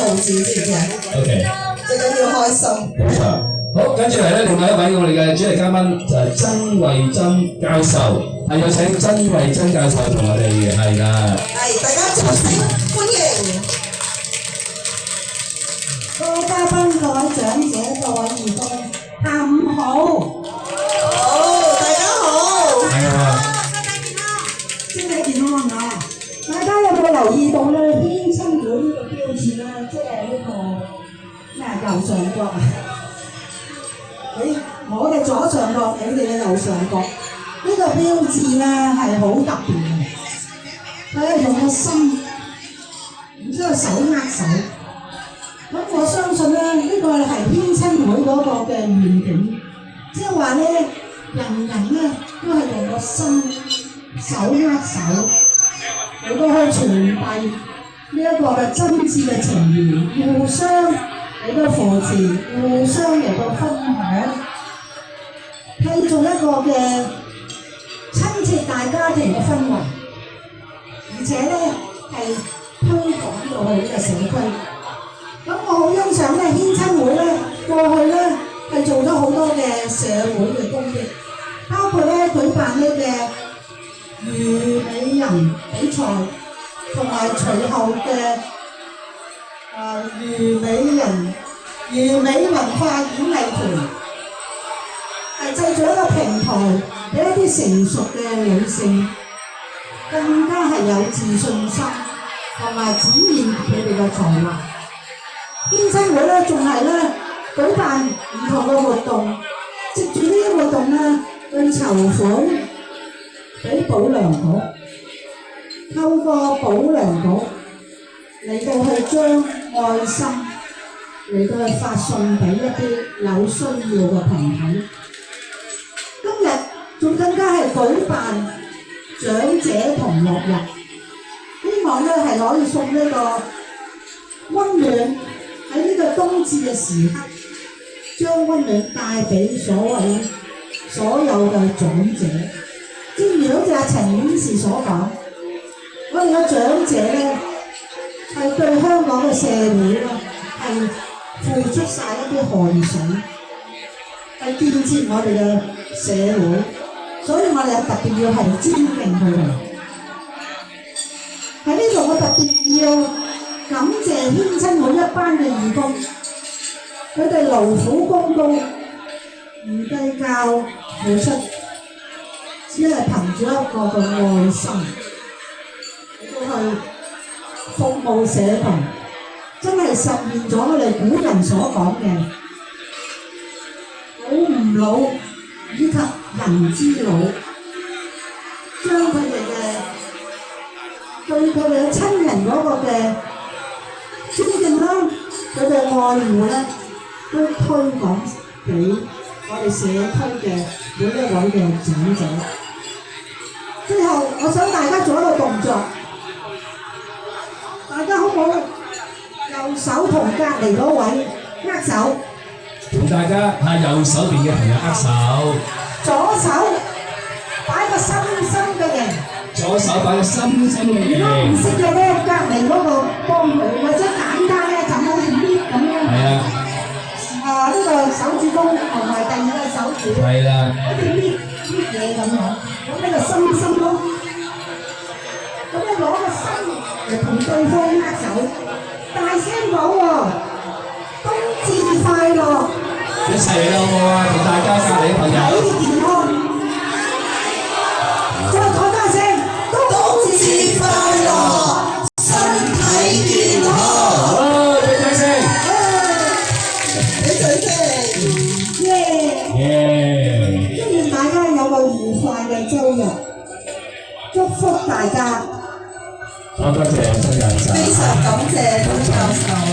報紙知唔知啊 ？OK， 最緊要開心。冇錯。好，跟住嚟咧，另外一位我哋嘅主禮嘉賓就係曾慧珍教授，係有請曾慧珍教授同我哋係啦。係，大家掌聲歡迎。各位嘉賓、各位長者、各位義工，下午好。好，大家好。係啊。身體健康啊！大家有冇留意到咧？天親會呢個標誌咧，即係呢個咩右上角啊？我嘅左上角，你哋嘅右上角，呢個標誌咧係好特別嘅。佢係用個心，然之後手握手。咁我相信咧，呢個係天親會嗰個嘅願景，即係話咧，人人咧都係用個心手握手嚟到去傳遞呢一個嘅真摯嘅情誼，互相嚟到扶持，互相嚟到分享，締造一個嘅親切大家庭嘅氛圍，而且咧係推廣到去呢個社區。咁我好欣賞咧，天親會咧過去咧係做咗好多嘅社會嘅公益，包括咧舉辦呢嘅虞美人比賽，同埋隨後嘅虞美文化演藝團，係製造一個平台俾一啲成熟嘅女性，更加係有自信心，同埋展現佢哋嘅才華。天親會咧仲係咧舉辦唔同嘅活動，藉住呢啲活動咧去籌款俾保良局，透過保良局嚟到去將愛心嚟到去發送俾一啲有需要嘅群體。今日仲更加係舉辦長者同樂日，希望咧係可以送呢個溫暖。喺呢個冬至嘅時刻，將溫暖帶俾所有嘅長者。正如好似阿陳院士所講，我哋嘅長者咧係對香港嘅社會咧係付出晒一啲汗水，係建設我哋嘅社會，所以我哋特別要係尊敬佢哋。喺呢度我特別要感謝天親會一班嘅義工，佢哋勞苦功高，唔計較付出，只係憑住一個嘅愛心嚟到去服務社群，真係實現咗我哋古人所講嘅老吾老以及人之老，將佢哋嘅對佢哋嘅親人嗰個嘅尊敬啦，佢哋愛護咧，都推廣俾我哋社區嘅每一位嘅長者。最後，我想大家做一個動作，大家好唔好？右手同隔離嗰位握手，同大家係右手邊嘅朋友握手，左手擺個心心嘅形。左手擺個心心嘅形。如果唔識嘅咧，隔離嗰個幫佢，或者簡單咧就好似搣咁樣。係啊。呢個手指公同埋第二個手指。係啦。好似搣嘢咁樣，咁呢個心心咯。咁你攞個心嚟同對方握手，大聲講喎，冬至快樂！一齊嚟啦好唔好啊？同大家隔離嘅朋友。身體健康。再講多聲，冬至快樂，身體健康。好，俾掌聲。俾掌聲。耶！祝願大家有個愉快嘅週日，祝福大家。好多謝曾教授。非常感謝曾教授。